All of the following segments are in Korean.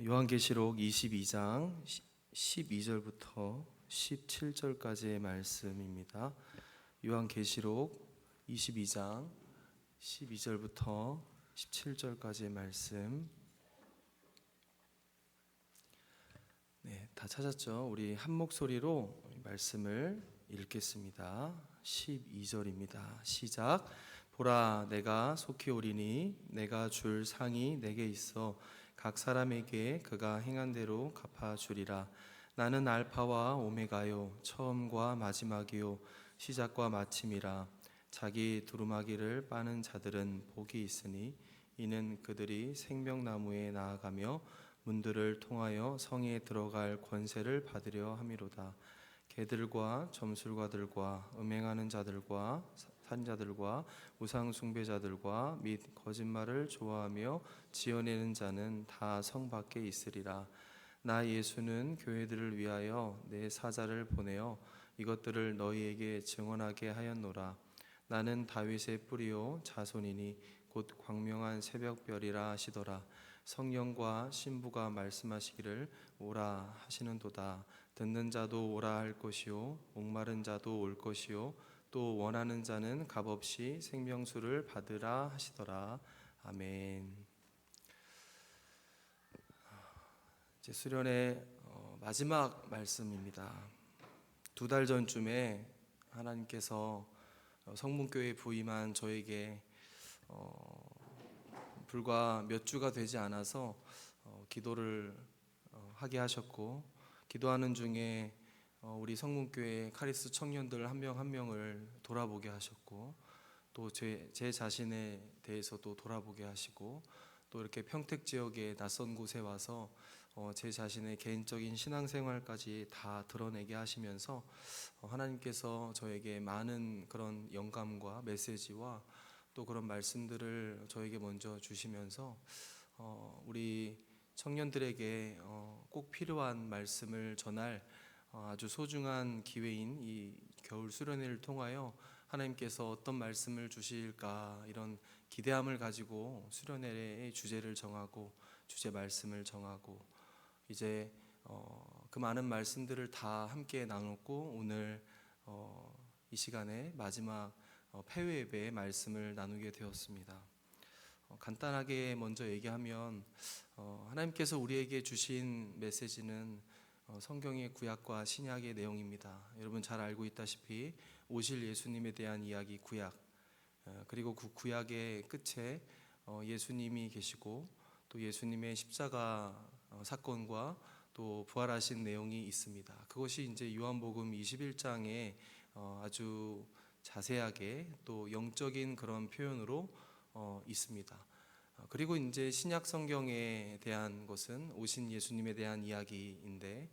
요한계시록 22장 12절부터 17절까지의 말씀입니다. 요한계시록 22장 12절부터 17절까지의 말씀. 네, 다 찾았죠? 우리 한 목소리로 말씀을 읽겠습니다. 12절입니다. 시작. 보라, 내가 속히 오리니 내가 줄 상이 내게 있어 각 사람에게 그가 행한 대로 갚아주리라. 나는 알파와 오메가요, 처음과 마지막이요, 시작과 마침이라. 자기 두루마기를 빠는 자들은 복이 있으니 이는 그들이 생명나무에 나아가며 문들을 통하여 성에 들어갈 권세를 받으려 함이로다. 개들과 점술가들과 음행하는 자들과 산자들과 우상 숭배자들과 및 거짓말을 좋아하며 지어내는 자는 다 성 밖에 있으리라. 나 예수는 교회들을 위하여 내 사자를 보내어 이것들을 너희에게 증언하게 하였노라. 나는 다윗의 뿌리요 자손이니 곧 광명한 새벽별이라 하시더라. 성령과 신부가 말씀하시기를 오라 하시는도다. 듣는 자도 오라 할 것이요, 목마른 자도 올 것이요, 또 원하는 자는 값없이 생명수를 받으라 하시더라. 아멘. 이제 수련의 마지막 말씀입니다. 2달 전쯤에 하나님께서 성문교회 부임한 저에게 불과 몇 주가 되지 않아서 기도를 하게 하셨고, 기도하는 중에 우리 성문교회 카리스 청년들 한 명 한 명을 돌아보게 하셨고, 또 제 자신에 대해서도 돌아보게 하시고, 또 이렇게 평택 지역의 낯선 곳에 와서 제 자신의 개인적인 신앙생활까지 다 드러내게 하시면서 하나님께서 저에게 많은 그런 영감과 메시지와 또 그런 말씀들을 저에게 먼저 주시면서 우리 청년들에게 꼭 필요한 말씀을 전할 아주 소중한 기회인 이 겨울 수련회를 통하여 하나님께서 어떤 말씀을 주실까, 이런 기대함을 가지고 수련회의 주제를 정하고 주제 말씀을 정하고 이제 그 많은 말씀들을 다 함께 나눴고, 오늘 이 시간에 마지막 폐회 예배의 말씀을 나누게 되었습니다. 간단하게 먼저 얘기하면 하나님께서 우리에게 주신 메시지는 성경의 구약과 신약의 내용입니다. 여러분 잘 알고 있다시피 오실 예수님에 대한 이야기 구약, 그리고 그 구약의 끝에 예수님이 계시고 또 예수님의 십자가 사건과 또 부활하신 내용이 있습니다. 그것이 이제 요한복음 21장에 아주 자세하게 또 영적인 그런 표현으로 있습니다. 그리고 이제 신약 성경에 대한 것은 오신 예수님에 대한 이야기인데,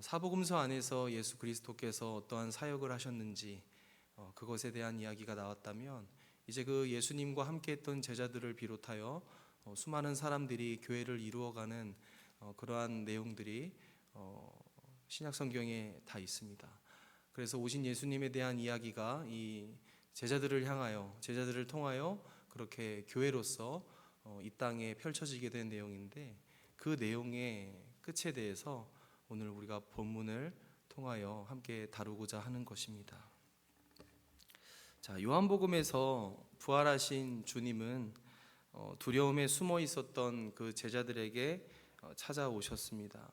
사복음서 안에서 예수 그리스도께서 어떠한 사역을 하셨는지 그것에 대한 이야기가 나왔다면, 이제 그 예수님과 함께했던 제자들을 비롯하여 수많은 사람들이 교회를 이루어가는 그러한 내용들이 신약 성경에 다 있습니다. 그래서 오신 예수님에 대한 이야기가 이 제자들을 향하여, 제자들을 통하여 그렇게 교회로서 이 땅에 펼쳐지게 된 내용인데, 그 내용의 끝에 대해서 오늘 우리가 본문을 통하여 함께 다루고자 하는 것입니다. 자, 요한복음에서 부활하신 주님은 두려움에 숨어 있었던 그 제자들에게 찾아오셨습니다.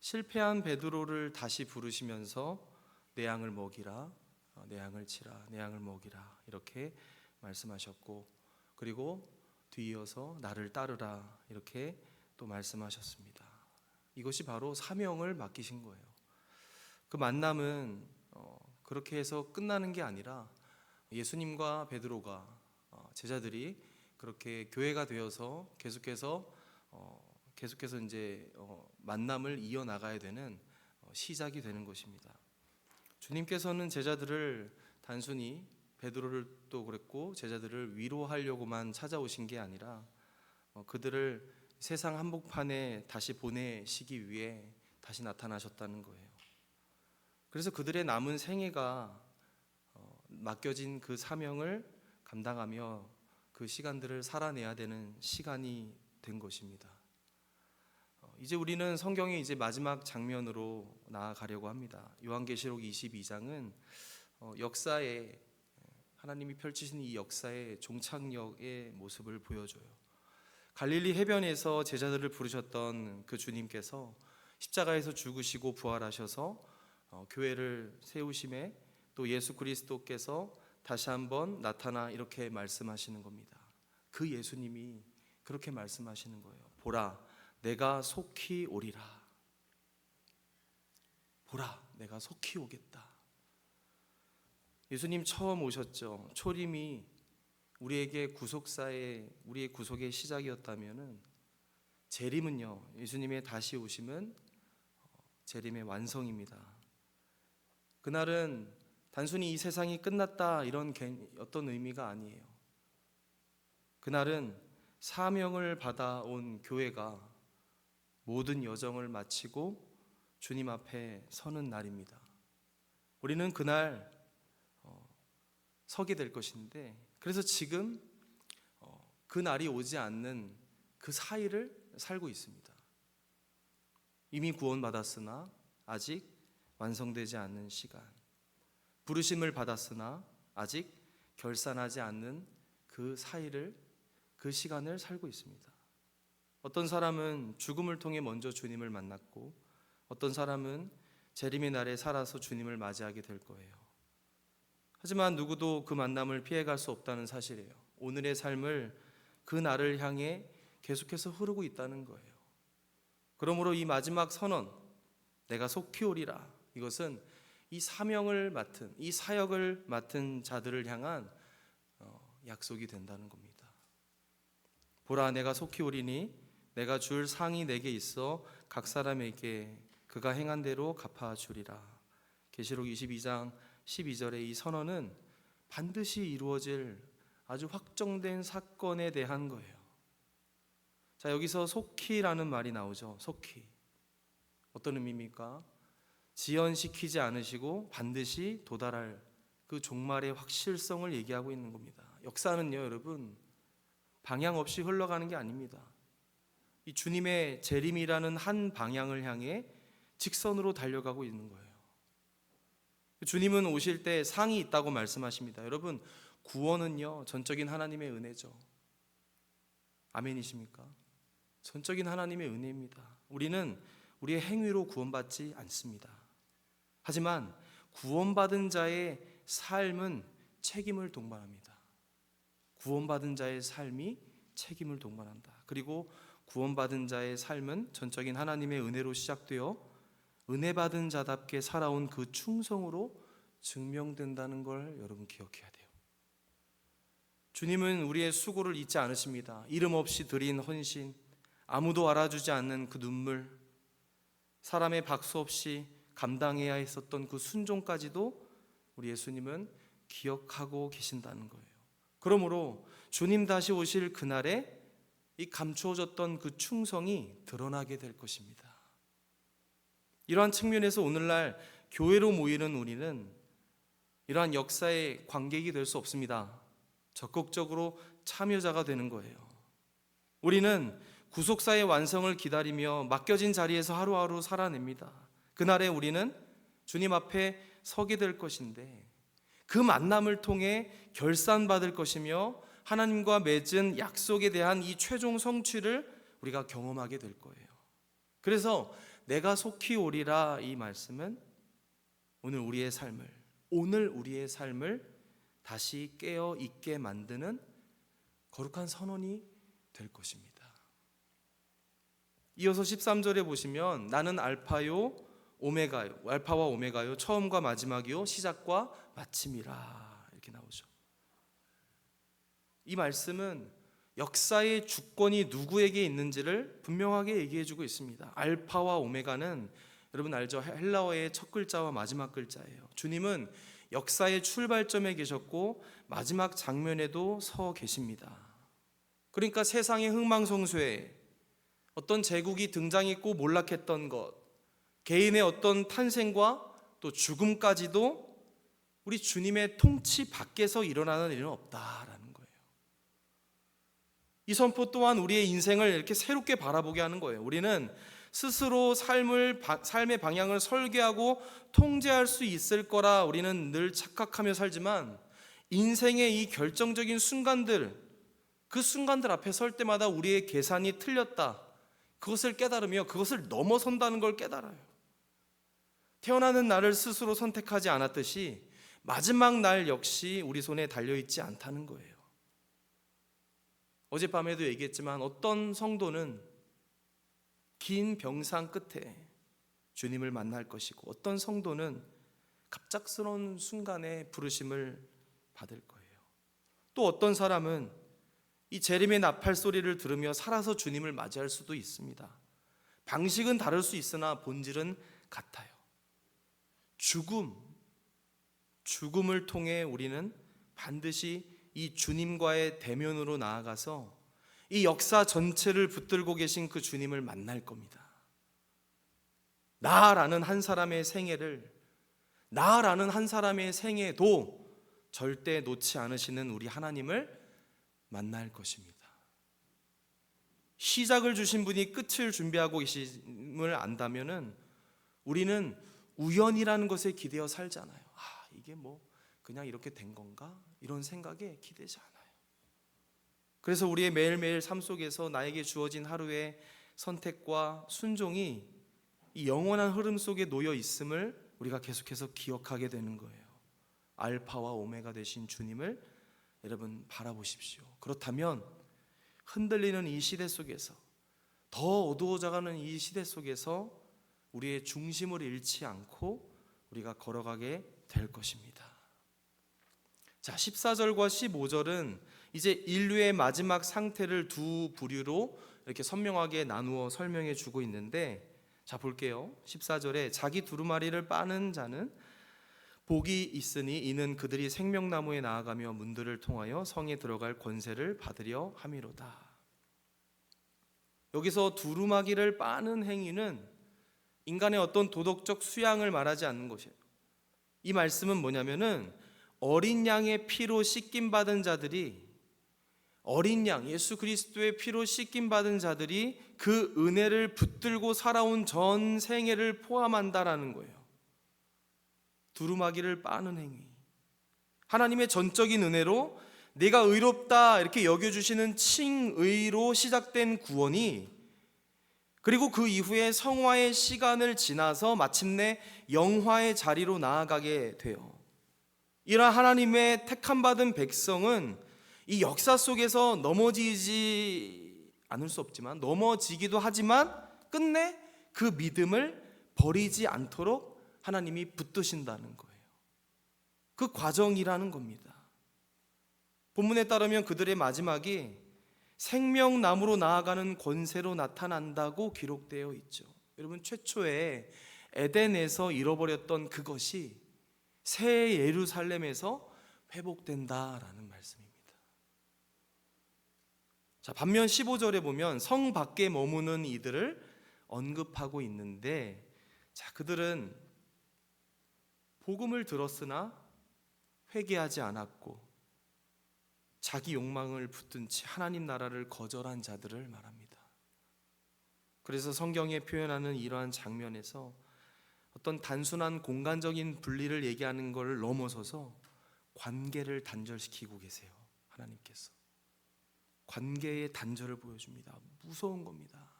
실패한 베드로를 다시 부르시면서 내 양을 먹이라, 내 양을 치라, 내 양을 먹이라, 이렇게 말씀하셨고, 그리고 뒤이어서 나를 따르라, 이렇게 또 말씀하셨습니다. 이것이 바로 사명을 맡기신 거예요. 그 만남은 그렇게 해서 끝나는 게 아니라 예수님과 베드로가, 제자들이 그렇게 교회가 되어서 계속해서 이제 만남을 이어나가야 되는 시작이 되는 것입니다. 주님께서는 제자들을 단순히, 베드로를 또 그랬고 제자들을 위로하려고만 찾아오신 게 아니라 그들을 세상 한복판에 다시 보내시기 위해 다시 나타나셨다는 거예요. 그래서 그들의 남은 생애가 맡겨진 그 사명을 감당하며 그 시간들을 살아내야 되는 시간이 된 것입니다. 이제 우리는 성경의 이제 마지막 장면으로 나아가려고 합니다. 요한계시록 22장은 역사에 하나님이 펼치신 이 역사의 종착역의 모습을 보여줘요. 갈릴리 해변에서 제자들을 부르셨던 그 주님께서 십자가에서 죽으시고 부활하셔서 교회를 세우심에 또 예수 그리스도께서 다시 한번 나타나 이렇게 말씀하시는 겁니다. 그 예수님이 그렇게 말씀하시는 거예요. 보라, 내가 속히 오리라. 보라, 내가 속히 오겠다. 예수님 처음 오셨죠. 초림이 우리에게 구속사의 우리의 구속의 시작이었다면은 재림은요, 예수님의 다시 오심은 재림의 완성입니다. 그날은 단순히 이 세상이 끝났다 이런 어떤 의미가 아니에요. 그날은 사명을 받아온 교회가 모든 여정을 마치고 주님 앞에 서는 날입니다. 우리는 그날 서게 될 것인데, 그래서 지금 그 날이 오지 않는 그 사이를 살고 있습니다. 이미 구원받았으나 아직 완성되지 않는 시간, 부르심을 받았으나 아직 결산하지 않는 그 사이를, 그 시간을 살고 있습니다. 어떤 사람은 죽음을 통해 먼저 주님을 만났고 어떤 사람은 재림의 날에 살아서 주님을 맞이하게 될 거예요. 하지만 누구도 그 만남을 피해갈 수 없다는 사실이에요. 오늘의 삶을 그 날을 향해 계속해서 흐르고 있다는 거예요. 그러므로 이 마지막 선언, 내가 속히 오리라, 이것은 이 사명을 맡은, 이 사역을 맡은 자들을 향한 약속이 된다는 겁니다. 보라, 내가 속히 오리니 내가 줄 상이 내게 있어 각 사람에게 그가 행한 대로 갚아주리라. 계시록 22장 12절의 이 선언은 반드시 이루어질 아주 확정된 사건에 대한 거예요. 자, 여기서 속히라는 말이 나오죠. 속히. 어떤 의미입니까? 지연시키지 않으시고 반드시 도달할 그 종말의 확실성을 얘기하고 있는 겁니다. 역사는요, 여러분, 방향 없이 흘러가는 게 아닙니다. 이 주님의 재림이라는 한 방향을 향해 직선으로 달려가고 있는 거예요. 주님은 오실 때 상이 있다고 말씀하십니다. 여러분, 구원은요, 전적인 하나님의 은혜죠. 아멘이십니까? 전적인 하나님의 은혜입니다. 우리는 우리의 행위로 구원받지 않습니다. 하지만 구원받은 자의 삶은 책임을 동반합니다. 구원받은 자의 삶이 책임을 동반한다. 그리고 구원받은 자의 삶은 전적인 하나님의 은혜로 시작되어 은혜 받은 자답게 살아온 그 충성으로 증명된다는 걸 여러분 기억해야 돼요. 주님은 우리의 수고를 잊지 않으십니다. 이름 없이 드린 헌신, 아무도 알아주지 않는 그 눈물, 사람의 박수 없이 감당해야 했었던 그 순종까지도 우리 예수님은 기억하고 계신다는 거예요. 그러므로 주님 다시 오실 그날에 이 감추어졌던 그 충성이 드러나게 될 것입니다. 이러한 측면에서 오늘날 교회로 모이는 우리는 이러한 역사의 관객이 될 수 없습니다. 적극적으로 참여자가 되는 거예요. 우리는 구속사의 완성을 기다리며 맡겨진 자리에서 하루하루 살아냅니다. 그날에 우리는 주님 앞에 서게 될 것인데 그 만남을 통해 결산받을 것이며 하나님과 맺은 약속에 대한 이 최종 성취를 우리가 경험하게 될 거예요. 그래서 내가 속히 오리라, 이 말씀은 오늘 우리의 삶을 다시 깨어 있게 만드는 거룩한 선언이 될 것입니다. 이어서 13절에 보시면 나는 알파와 오메가요, 처음과 마지막이요, 시작과 마침이라, 이렇게 나오죠. 이 말씀은 역사의 주권이 누구에게 있는지를 분명하게 얘기해주고 있습니다. 알파와 오메가는 여러분 알죠? 헬라어의 첫 글자와 마지막 글자예요. 주님은 역사의 출발점에 계셨고 마지막 장면에도 서 계십니다. 그러니까 세상의 흥망성쇠, 어떤 제국이 등장했고 몰락했던 것, 개인의 어떤 탄생과 또 죽음까지도 우리 주님의 통치 밖에서 일어나는 일은 없다라는 거예요. 이 선포 또한 우리의 인생을 이렇게 새롭게 바라보게 하는 거예요. 우리는 스스로 삶의 방향을 설계하고 통제할 수 있을 거라 우리는 늘 착각하며 살지만, 인생의 이 결정적인 순간들, 그 순간들 앞에 설 때마다 우리의 계산이 틀렸다, 그것을 깨달으며 그것을 넘어선다는 걸 깨달아요. 태어나는 날을 스스로 선택하지 않았듯이 마지막 날 역시 우리 손에 달려있지 않다는 거예요. 어젯밤에도 얘기했지만 어떤 성도는 긴 병상 끝에 주님을 만날 것이고, 어떤 성도는 갑작스러운 순간에 부르심을 받을 거예요. 또 어떤 사람은 이 재림의 나팔 소리를 들으며 살아서 주님을 맞이할 수도 있습니다. 방식은 다를 수 있으나 본질은 같아요. 죽음을 통해 우리는 반드시 이 주님과의 대면으로 나아가서 이 역사 전체를 붙들고 계신 그 주님을 만날 겁니다. 나라는 한 사람의 생애도 절대 놓지 않으시는 우리 하나님을 만날 것입니다. 시작을 주신 분이 끝을 준비하고 계심을 안다면은 우리는 우연이라는 것에 기대어 살잖아요. 이게 그냥 이렇게 된 건가? 이런 생각에 기대지 않아요. 그래서 우리의 매일매일 삶 속에서 나에게 주어진 하루의 선택과 순종이 이 영원한 흐름 속에 놓여 있음을 우리가 계속해서 기억하게 되는 거예요. 알파와 오메가 되신 주님을 여러분 바라보십시오. 그렇다면 흔들리는 이 시대 속에서, 더 어두워져가는 이 시대 속에서 우리의 중심을 잃지 않고 우리가 걸어가게 될 것입니다. 자, 14절과 15절은 이제 인류의 마지막 상태를 두 부류로 이렇게 선명하게 나누어 설명해 주고 있는데, 자 볼게요. 14절에 자기 두루마리를 빠는 자는 복이 있으니 이는 그들이 생명나무에 나아가며 문들을 통하여 성에 들어갈 권세를 받으려 함이로다. 여기서 두루마기를 빠는 행위는 인간의 어떤 도덕적 수양을 말하지 않는 것이에요. 이 말씀은 뭐냐면은 어린 양의 피로 씻김 받은 자들이, 어린 양 예수 그리스도의 피로 씻김 받은 자들이 그 은혜를 붙들고 살아온 전 생애를 포함한다라는 거예요. 두루마기를 빠는 행위, 하나님의 전적인 은혜로 내가 의롭다 이렇게 여겨주시는 칭의로 시작된 구원이, 그리고 그 이후에 성화의 시간을 지나서 마침내 영화의 자리로 나아가게 돼요. 이러한 하나님의 택함받은 백성은 이 역사 속에서 넘어지지 않을 수 없지만, 넘어지기도 하지만 끝내 그 믿음을 버리지 않도록 하나님이 붙드신다는 거예요. 그 과정이라는 겁니다. 본문에 따르면 그들의 마지막이 생명나무로 나아가는 권세로 나타난다고 기록되어 있죠. 여러분, 최초에 에덴에서 잃어버렸던 그것이 새 예루살렘에서 회복된다라는 말씀입니다. 자, 반면 15절에 보면 성 밖에 머무는 이들을 언급하고 있는데, 자, 그들은 복음을 들었으나 회개하지 않았고 자기 욕망을 붙든 채 하나님 나라를 거절한 자들을 말합니다. 그래서 성경에 표현하는 이러한 장면에서 어떤 단순한 공간적인 분리를 얘기하는 것을 넘어서서 관계를 단절시키고 계세요. 하나님께서 관계의 단절을 보여줍니다. 무서운 겁니다.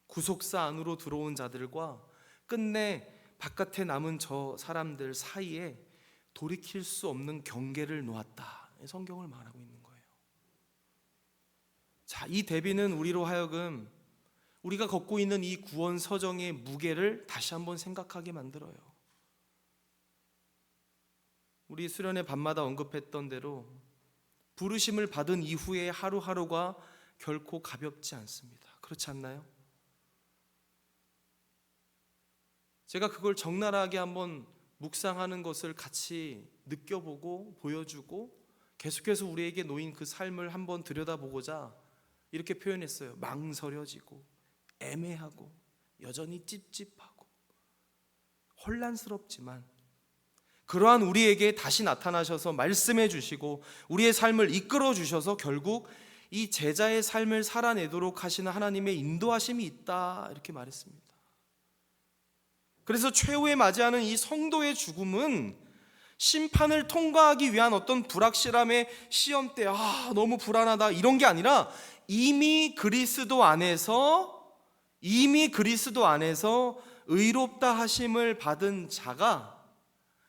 구속사 안으로 들어온 자들과 끝내 바깥에 남은 저 사람들 사이에 돌이킬 수 없는 경계를 놓았다, 성경을 말하고 있는 거예요. 자, 이 대비는 우리로 하여금 우리가 걷고 있는 이 구원 서정의 무게를 다시 한번 생각하게 만들어요. 우리 수련회 밤마다 언급했던 대로 부르심을 받은 이후의 하루하루가 결코 가볍지 않습니다. 그렇지 않나요? 제가 그걸 적나라하게 한번 묵상하는 것을 같이 느껴보고 보여주고 계속해서 우리에게 놓인 그 삶을 한번 들여다보고자 이렇게 표현했어요. 망설여지고 애매하고 여전히 찝찝하고 혼란스럽지만 그러한 우리에게 다시 나타나셔서 말씀해 주시고 우리의 삶을 이끌어 주셔서 결국 이 제자의 삶을 살아내도록 하시는 하나님의 인도하심이 있다, 이렇게 말했습니다. 그래서 최후에 맞이하는 이 성도의 죽음은 심판을 통과하기 위한 어떤 불확실함의 시험대, 너무 불안하다, 이런 게 아니라 이미 그리스도 안에서 의롭다 하심을 받은 자가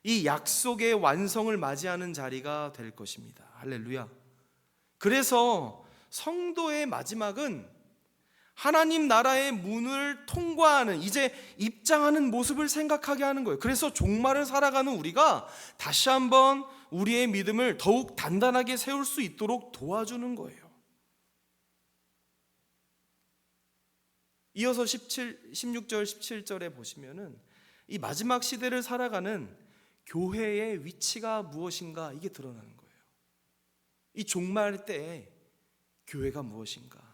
이 약속의 완성을 맞이하는 자리가 될 것입니다. 할렐루야. 그래서 성도의 마지막은 하나님 나라의 문을 통과하는, 이제 입장하는 모습을 생각하게 하는 거예요. 그래서 종말을 살아가는 우리가 다시 한번 우리의 믿음을 더욱 단단하게 세울 수 있도록 도와주는 거예요. 이어서 16절 17절에 보시면은 이 마지막 시대를 살아가는 교회의 위치가 무엇인가, 이게 드러나는 거예요. 이 종말 때에 교회가 무엇인가.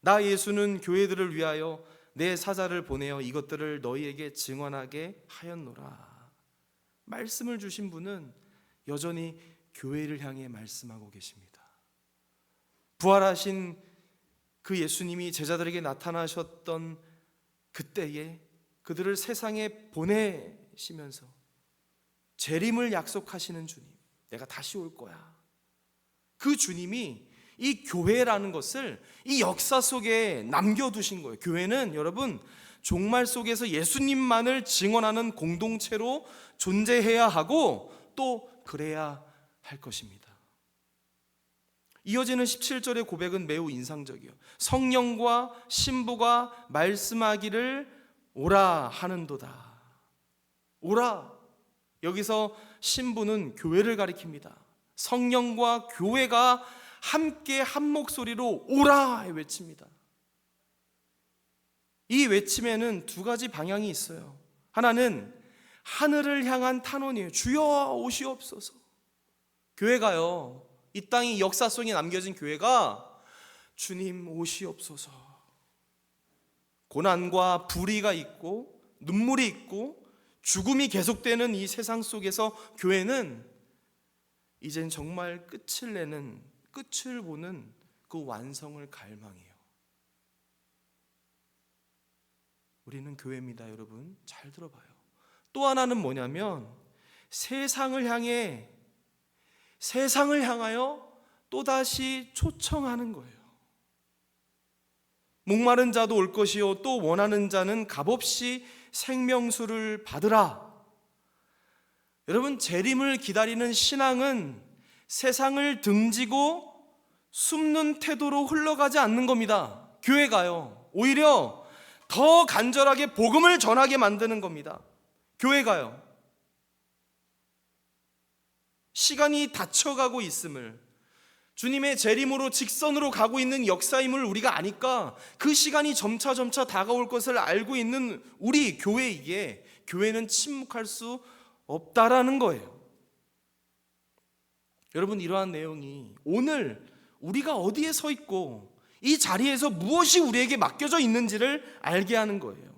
나 예수는 교회들을 위하여 내 사자를 보내어 이것들을 너희에게 증언하게 하였노라. 말씀을 주신 분은 여전히 교회를 향해 말씀하고 계십니다. 부활하신 그 예수님이 제자들에게 나타나셨던 그때에 그들을 세상에 보내시면서 재림을 약속하시는 주님, 내가 다시 올 거야. 그 주님이 이 교회라는 것을 이 역사 속에 남겨두신 거예요. 교회는 여러분 종말 속에서 예수님만을 증언하는 공동체로 존재해야 하고 또 그래야 할 것입니다. 이어지는 17절의 고백은 매우 인상적이에요. 성령과 신부가 말씀하기를 오라 하는도다. 오라. 여기서 신부는 교회를 가리킵니다. 성령과 교회가 함께 한 목소리로 오라 외칩니다. 이 외침에는 두 가지 방향이 있어요. 하나는 하늘을 향한 탄원이에요. 주여 오시옵소서. 교회가요, 이 땅이 역사 속에 남겨진 교회가 주님 오시옵소서. 고난과 불의가 있고 눈물이 있고 죽음이 계속되는 이 세상 속에서 교회는 이젠 정말 끝을 보는 그 완성을 갈망해요. 우리는 교회입니다, 여러분. 잘 들어봐요. 또 하나는 뭐냐면 세상을 향하여 또다시 초청하는 거예요. 목마른 자도 올 것이요 또 원하는 자는 값없이 생명수를 받으라. 여러분, 재림을 기다리는 신앙은 세상을 등지고 숨는 태도로 흘러가지 않는 겁니다. 교회가요, 오히려 더 간절하게 복음을 전하게 만드는 겁니다. 교회가요, 시간이 닫혀가고 있음을, 주님의 재림으로 직선으로 가고 있는 역사임을 우리가 아니까 그 시간이 점차 다가올 것을 알고 있는 우리 교회이기에 교회는 침묵할 수 없다라는 거예요. 여러분, 이러한 내용이 오늘 우리가 어디에 서 있고 이 자리에서 무엇이 우리에게 맡겨져 있는지를 알게 하는 거예요.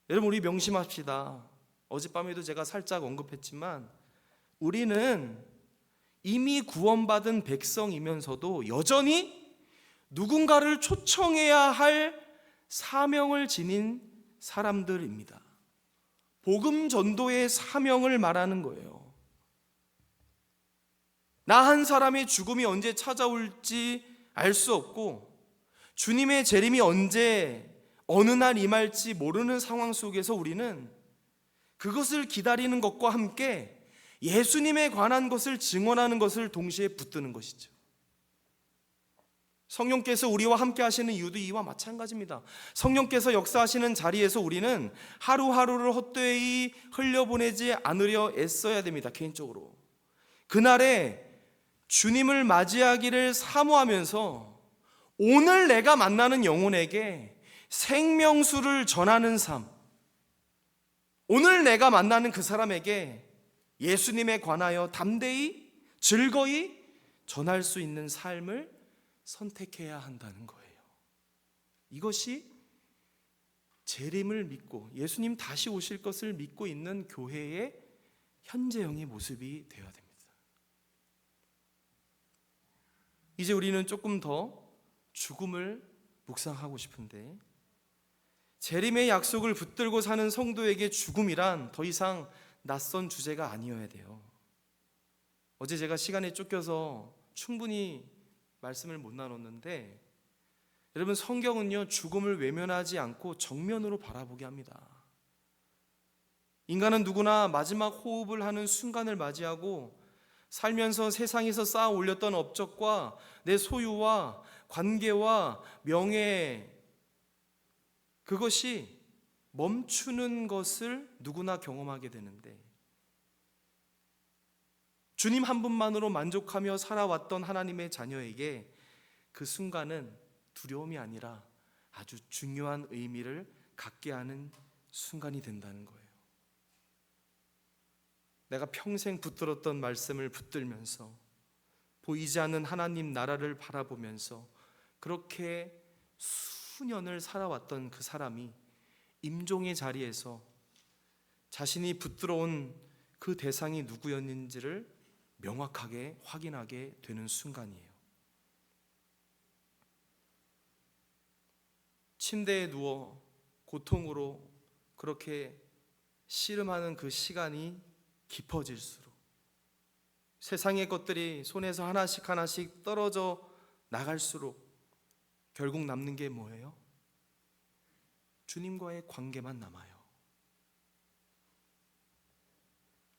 여러분, 우리 명심합시다. 어젯밤에도 제가 살짝 언급했지만 우리는 이미 구원받은 백성이면서도 여전히 누군가를 초청해야 할 사명을 지닌 사람들입니다. 복음 전도의 사명을 말하는 거예요. 나 한 사람의 죽음이 언제 찾아올지 알 수 없고 주님의 재림이 언제 어느 날 임할지 모르는 상황 속에서 우리는 그것을 기다리는 것과 함께 예수님에 관한 것을 증언하는 것을 동시에 붙드는 것이죠. 성령께서 우리와 함께 하시는 이유도 이와 마찬가지입니다. 성령께서 역사하시는 자리에서 우리는 하루하루를 헛되이 흘려보내지 않으려 애써야 됩니다. 개인적으로 그날에 주님을 맞이하기를 사모하면서 오늘 내가 만나는 영혼에게 생명수를 전하는 삶, 오늘 내가 만나는 그 사람에게 예수님에 관하여 담대히 즐거이 전할 수 있는 삶을 선택해야 한다는 거예요. 이것이 재림을 믿고 예수님 다시 오실 것을 믿고 있는 교회의 현재형의 모습이 되어야 됩니다. 이제 우리는 조금 더 죽음을 묵상하고 싶은데, 재림의 약속을 붙들고 사는 성도에게 죽음이란 더 이상 낯선 주제가 아니어야 돼요. 어제 제가 시간에 쫓겨서 충분히 말씀을 못 나눴는데, 여러분, 성경은요 죽음을 외면하지 않고 정면으로 바라보게 합니다. 인간은 누구나 마지막 호흡을 하는 순간을 맞이하고 살면서 세상에서 쌓아 올렸던 업적과 내 소유와 관계와 명예, 그것이 멈추는 것을 누구나 경험하게 되는데, 주님 한 분만으로 만족하며 살아왔던 하나님의 자녀에게 그 순간은 두려움이 아니라 아주 중요한 의미를 갖게 하는 순간이 된다는 거예요. 내가 평생 붙들었던 말씀을 붙들면서 보이지 않는 하나님 나라를 바라보면서 그렇게 수년을 살아왔던 그 사람이 임종의 자리에서 자신이 붙들어온 그 대상이 누구였는지를 명확하게 확인하게 되는 순간이에요. 침대에 누워 고통으로 그렇게 씨름하는 그 시간이 깊어질수록, 세상의 것들이 손에서 하나씩 하나씩 떨어져 나갈수록 결국 남는 게 뭐예요? 주님과의 관계만 남아요.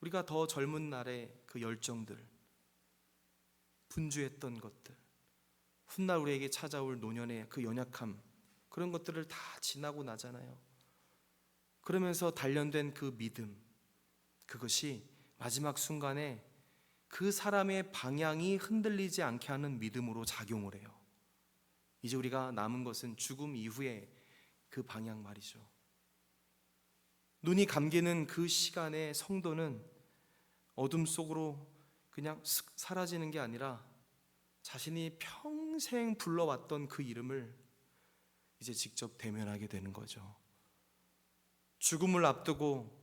우리가 더 젊은 날의 그 열정들, 분주했던 것들, 훗날 우리에게 찾아올 노년의 그 연약함, 그런 것들을 다 지나고 나잖아요. 그러면서 단련된 그 믿음, 그것이 마지막 순간에 그 사람의 방향이 흔들리지 않게 하는 믿음으로 작용을 해요. 이제 우리가 남은 것은 죽음 이후에 그 방향 말이죠. 눈이 감기는 그 시간에 성도는 어둠 속으로 그냥 슥 사라지는 게 아니라 자신이 평생 불러왔던 그 이름을 이제 직접 대면하게 되는 거죠. 죽음을 앞두고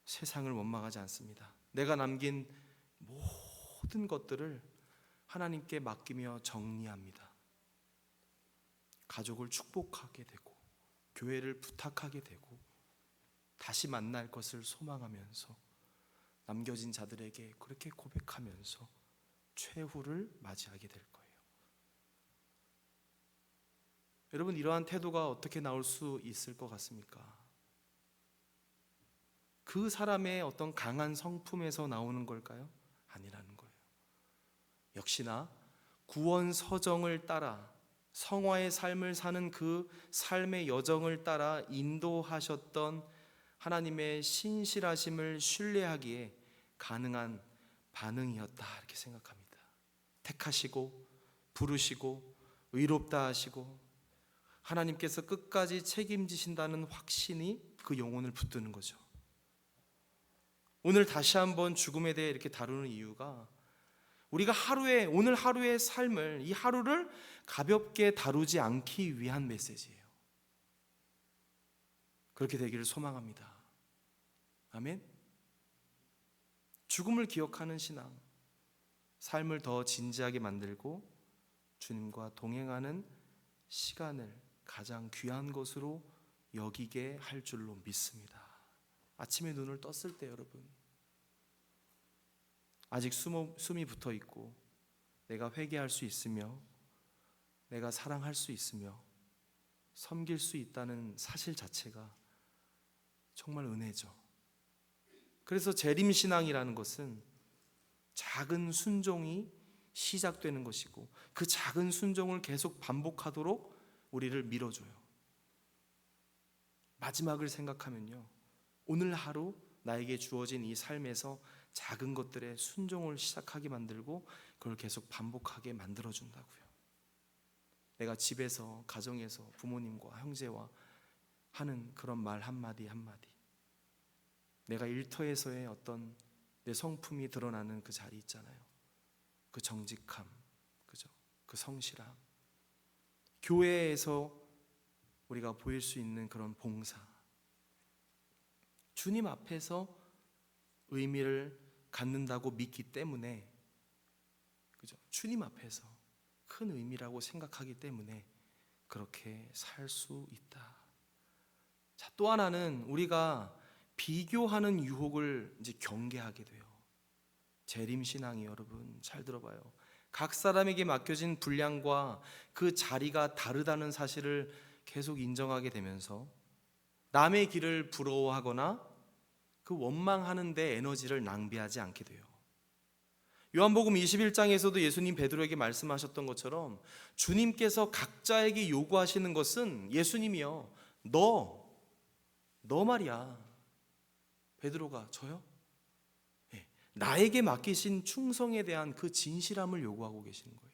세상을 원망하지 않습니다. 내가 남긴 모든 것들을 하나님께 맡기며 정리합니다. 가족을 축복하게 되고 교회를 부탁하게 되고 다시 만날 것을 소망하면서 남겨진 자들에게 그렇게 고백하면서 최후를 맞이하게 될 거예요. 여러분, 이러한 태도가 어떻게 나올 수 있을 것 같습니까? 그 사람의 어떤 강한 성품에서 나오는 걸까요? 아니라는 거예요. 역시나 구원 서정을 따라 성화의 삶을 사는 그 삶의 여정을 따라 인도하셨던 하나님의 신실하심을 신뢰하기에 가능한 반응이었다, 이렇게 생각합니다. 택하시고 부르시고 의롭다 하시고 하나님께서 끝까지 책임지신다는 확신이 그 영혼을 붙드는 거죠. 오늘 다시 한번 죽음에 대해 이렇게 다루는 이유가 우리가 오늘 하루의 삶을, 이 하루를 가볍게 다루지 않기 위한 메시지예요. 그렇게 되기를 소망합니다. 아멘. 죽음을 기억하는 신앙, 삶을 더 진지하게 만들고 주님과 동행하는 시간을 가장 귀한 것으로 여기게 할 줄로 믿습니다. 아침에 눈을 떴을 때 여러분, 아직 숨이 붙어 있고 내가 회개할 수 있으며 내가 사랑할 수 있으며 섬길 수 있다는 사실 자체가 정말 은혜죠. 그래서 재림신앙이라는 것은 작은 순종이 시작되는 것이고 그 작은 순종을 계속 반복하도록 우리를 밀어줘요. 마지막을 생각하면요, 오늘 하루 나에게 주어진 이 삶에서 작은 것들의 순종을 시작하게 만들고 그걸 계속 반복하게 만들어준다고요. 내가 집에서, 가정에서 부모님과 형제와 하는 그런 말 한마디 한마디, 내가 일터에서의 어떤 내 성품이 드러나는 그 자리 있잖아요. 그 정직함, 그죠? 그 성실함, 교회에서 우리가 보일 수 있는 그런 봉사, 주님 앞에서 의미를 갖는다고 믿기 때문에, 그죠? 주님 앞에서 큰 의미라고 생각하기 때문에 그렇게 살 수 있다. 자, 또 하나는 우리가 비교하는 유혹을 이제 경계하게 돼요. 재림신앙이, 여러분 잘 들어봐요, 각 사람에게 맡겨진 분량과 그 자리가 다르다는 사실을 계속 인정하게 되면서 남의 길을 부러워하거나 그 원망하는 데 에너지를 낭비하지 않게 돼요. 요한복음 21장에서도 예수님 베드로에게 말씀하셨던 것처럼 주님께서 각자에게 요구하시는 것은, 예수님이요, 너 말이야. 베드로가, 저요? 네, 나에게 맡기신 충성에 대한 그 진실함을 요구하고 계시는 거예요.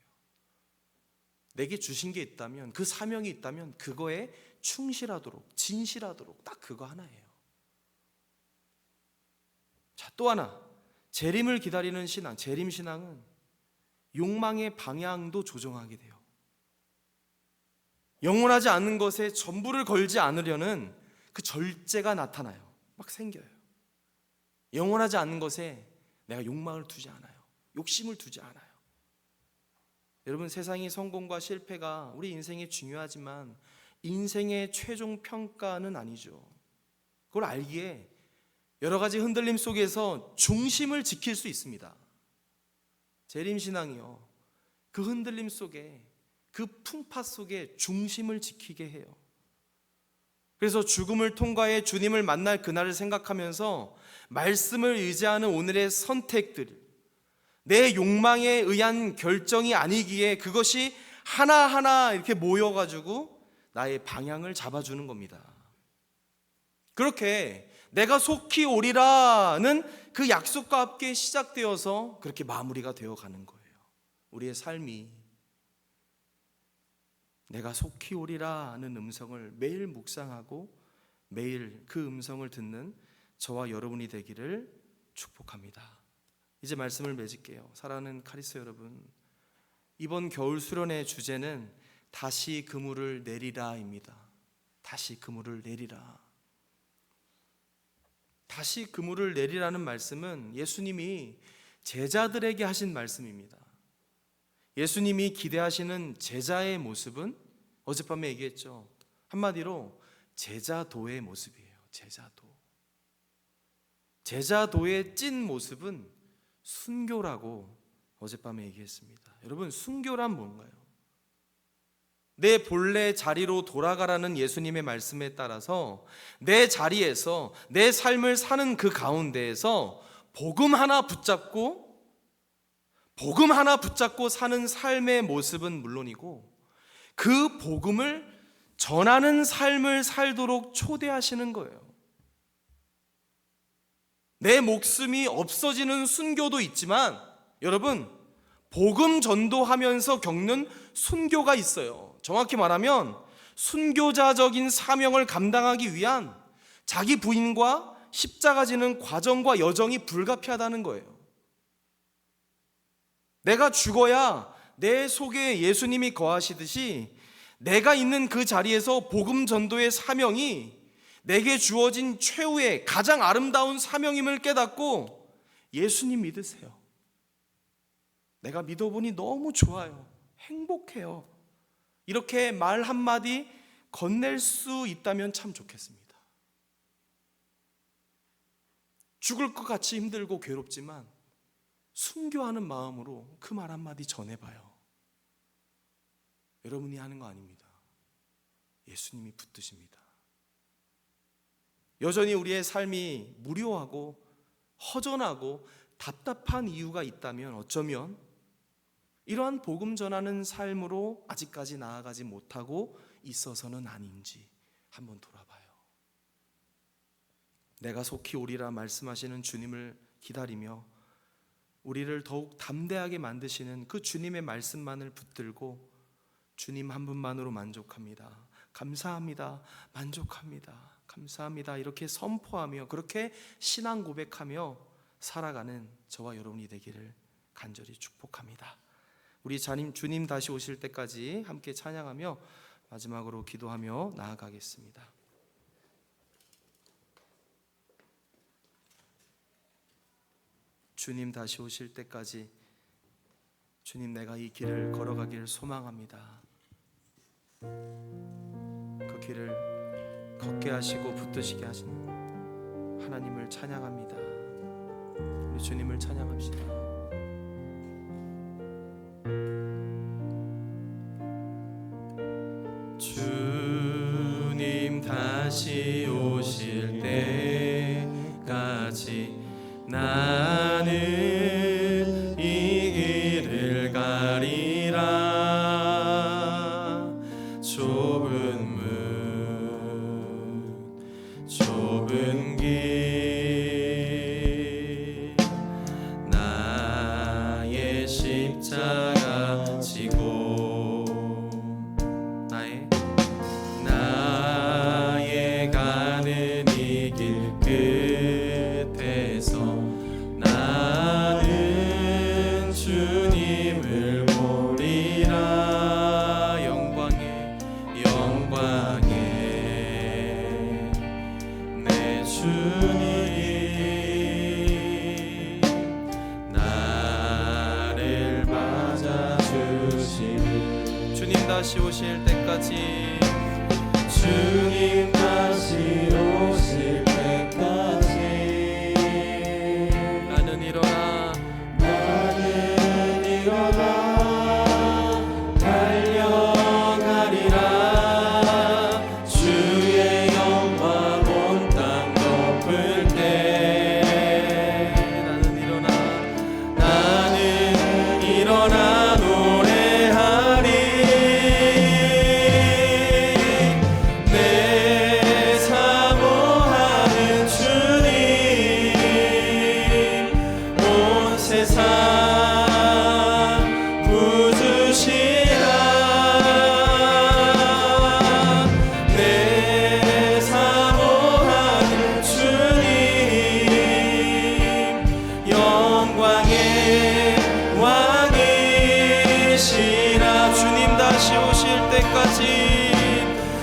내게 주신 게 있다면, 그 사명이 있다면 그거에 충실하도록, 진실하도록, 딱 그거 하나예요. 자, 또 하나, 재림을 기다리는 신앙, 재림신앙은 욕망의 방향도 조정하게 돼요. 영원하지 않는 것에 전부를 걸지 않으려는 그 절제가 나타나요. 막 생겨요. 영원하지 않는 것에 내가 욕망을 두지 않아요. 욕심을 두지 않아요. 여러분, 세상의 성공과 실패가 우리 인생에 중요하지만 인생의 최종 평가는 아니죠. 그걸 알기에 여러 가지 흔들림 속에서 중심을 지킬 수 있습니다. 재림신앙이요, 그 흔들림 속에, 그 풍파 속에 중심을 지키게 해요. 그래서 죽음을 통과해 주님을 만날 그날을 생각하면서 말씀을 의지하는 오늘의 선택들, 내 욕망에 의한 결정이 아니기에 그것이 하나하나 이렇게 모여가지고 나의 방향을 잡아주는 겁니다. 그렇게 내가 속히 오리라는 그 약속과 함께 시작되어서 그렇게 마무리가 되어가는 거예요. 우리의 삶이 내가 속히 오리라는 음성을 매일 묵상하고 매일 그 음성을 듣는 저와 여러분이 되기를 축복합니다. 이제 말씀을 맺을게요. 사랑하는 카리스 여러분, 이번 겨울 수련의 주제는 다시 그물을 내리라입니다. 다시 그물을 내리라. 다시 그물을 내리라는 말씀은 예수님이 제자들에게 하신 말씀입니다. 예수님이 기대하시는 제자의 모습은 어젯밤에 얘기했죠. 한마디로 제자도의 모습이에요. 제자도의 찐 모습은 순교라고 어젯밤에 얘기했습니다. 여러분, 순교란 뭔가요? 내 본래 자리로 돌아가라는 예수님의 말씀에 따라서 내 자리에서 내 삶을 사는 그 가운데에서 복음 하나 붙잡고 사는 삶의 모습은 물론이고 그 복음을 전하는 삶을 살도록 초대하시는 거예요. 내 목숨이 없어지는 순교도 있지만 여러분, 복음 전도하면서 겪는 순교가 있어요. 정확히 말하면 순교자적인 사명을 감당하기 위한 자기 부인과 십자가 지는 과정과 여정이 불가피하다는 거예요. 내가 죽어야 내 속에 예수님이 거하시듯이 내가 있는 그 자리에서 복음 전도의 사명이 내게 주어진 최후의 가장 아름다운 사명임을 깨닫고 예수님 믿으세요. 내가 믿어보니 너무 좋아요. 행복해요. 이렇게 말 한마디 건넬 수 있다면 참 좋겠습니다. 죽을 것 같이 힘들고 괴롭지만 순교하는 마음으로 그 말 한마디 전해봐요. 여러분이 하는 거 아닙니다. 예수님이 붙드십니다. 여전히 우리의 삶이 무료하고 허전하고 답답한 이유가 있다면 어쩌면 이러한 복음 전하는 삶으로 아직까지 나아가지 못하고 있어서는 아닌지 한번 돌아봐요. 내가 속히 오리라 말씀하시는 주님을 기다리며 우리를 더욱 담대하게 만드시는 그 주님의 말씀만을 붙들고 주님 한 분만으로 만족합니다. 감사합니다. 만족합니다. 감사합니다. 이렇게 선포하며 그렇게 신앙 고백하며 살아가는 저와 여러분이 되기를 간절히 축복합니다. 우리 주님 다시 오실 때까지 함께 찬양하며 마지막으로 기도하며 나아가겠습니다. 주님 다시 오실 때까지 주님, 내가 이 길을 걸어가길 소망합니다. 그 길을 걷게 하시고 붙드시게 하시는 하나님을 찬양합니다. 우리 주님을 찬양합시다. 주님 다시 오실 때까지 나는 이 길을 가리라. 좁은 문 좁은 길 나의 십자가 지고 나의 가는 이 길 끝에서 나는 주님을 보리라. 영광에 내 주님 나를 맞아주시리. 주님 다시 오실 때까지 주님 다시 오실 때까지 나는 일어나 달려가리라. 주의 영광 온 땅 덮을 때 나는 일어나 노래하리. 내 사모하는 주님 온 세상 부주시라. 내 사모하는 주님 영광의 왕이시라. 주님 다시 오실 때까지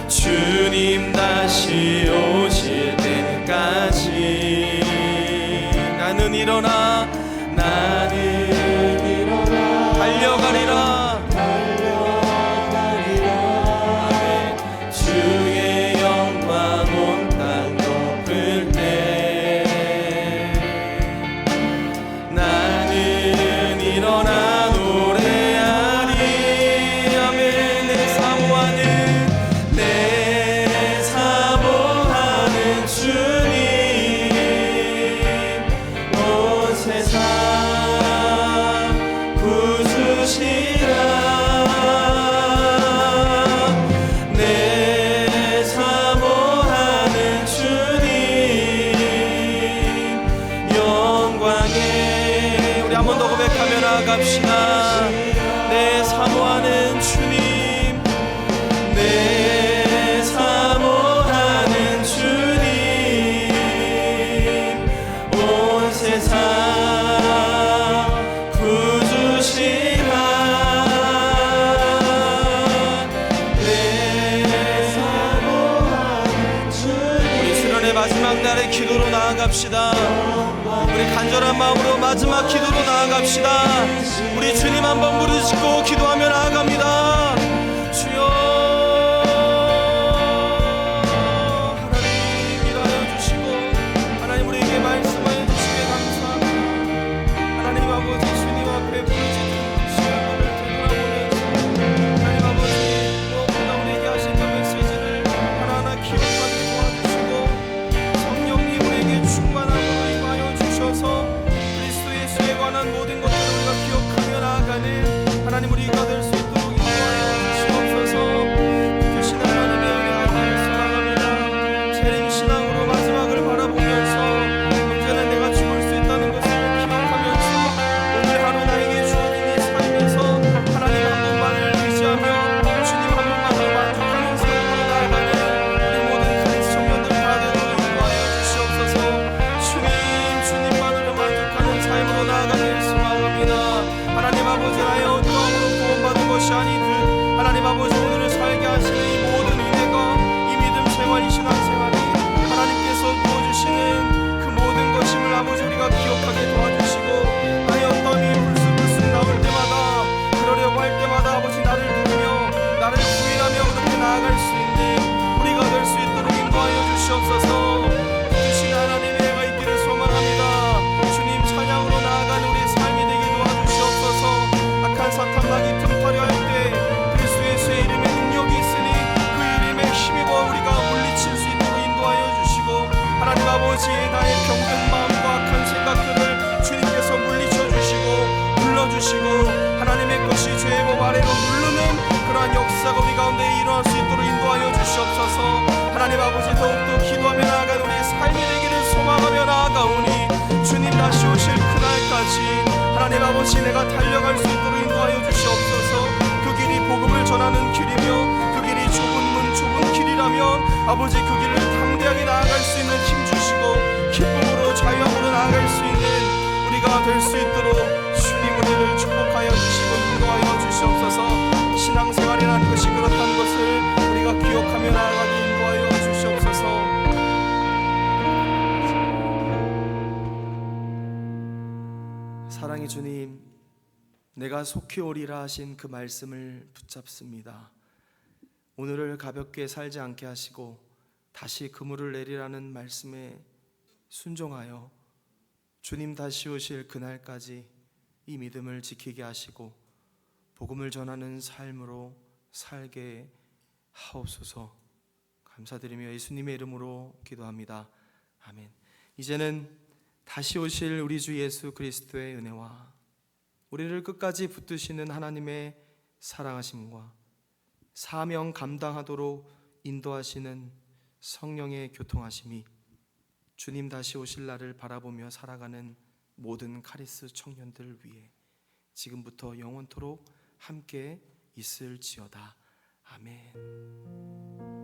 주님 다시 오실 때까지 나는 일어나 달려가리라. 아멘. 주의 영광 온 땅 덮을 때 나는 일어나 노래하리. 아멘. 내 사모하는 주님 온 세상 부주시라. 내 사모하는 주님 영광에 우리 한 번 더 고백하며 나아갑시다. 내 사모하는 주님 내 사모하는 주님 온 세상 부주시라. 내 사모하는 주님 우리 수련의 마지막 날의 기도로 나아갑시다. 우리 간절한 마음으로 마지막 기도로 나아갑시다. 우리 주님 한번 부르짖고 기도하며 나아갑니다. 주여 하나님 일하여 주시고 하나님 우리에게 말씀하여 주시기에 감사합니다. 하나님 아버지 주님 앞에 부르짖는 시간을 되돌아보면서 하나님 아버지 무엇보다 우리에게 하신 그 메시지를 하나하나 기억하게 도와주시고 성령님 우리에게 충만함으로 임하여 주셔서 그리스도 예수에 관한 모든 것들을 우리가 기억하며 나아가는 하나님 우리가 될 수 있도록 인도하여 주시옵소서. 주신 하나님의 은혜 아버지를 소망합니다. 재림 신앙으로 마지막을 바라보면서 언제나 내가 죽을 수 있다는 것을 기억하면서 오늘 하루 나에게 주어진 이 삶에서 하나님 한 분만을 의지하며 주님 한 분만으로 만족하는 삶으로 나아가는 우리 모든 그리스 청년들 다 되도록 인도하여 주시옵소서. 주님만으로 만족하는 삶으로 나아가길 소망합니다. 하나님 아버지 나의 어떠함으로 구원받은 것이 아니듯 하나님 아버지 오늘을 살게 하시는 이 모든 은혜가 이 믿음 생활 이 신앙 생활이 가운데 일어날 수 있도록 인도하여 주시옵소서. 하나님 아버지, 더욱더 기도하며 나아가는 우리 삶이 되기를 소망하며 나아가오니 주님 다시 오실 그날까지 하나님 아버지 내가 달려갈 수 있도록 인도하여 주시옵소서. 그 길이 복음을 전하는 길이며 그 길이 좁은 문 좁은 길이라면 아버지 그 길을 담대하게 나아갈 수 있는 힘 주시고 기쁨으로 자유함으로 나아갈 수 있는 우리가 될 수 있도록 주님 우리를 축복하여 주시고 인도하여 주시옵소서. 신앙생활이라는 것이 그렇다는 것을 우리가 기억하며 나아가게 인도하여 주시옵소서. 사랑의 주님, 내가 속히 오리라 하신 그 말씀을 붙잡습니다. 오늘을 가볍게 살지 않게 하시고 다시 그물을 내리라는 말씀에 순종하여 주님 다시 오실 그날까지 이 믿음을 지키게 하시고 복음을 전하는 삶으로 살게 하옵소서. 감사드리며 예수님의 이름으로 기도합니다. 아멘. 이제는 다시 오실 우리 주 예수 그리스도의 은혜와 우리를 끝까지 붙드시는 하나님의 사랑하심과 사명 감당하도록 인도하시는 성령의 교통하심이 주님 다시 오실 날을 바라보며 살아가는 모든 카리스 청년들 위해 지금부터 영원토록 함께 있을지어다. 아멘.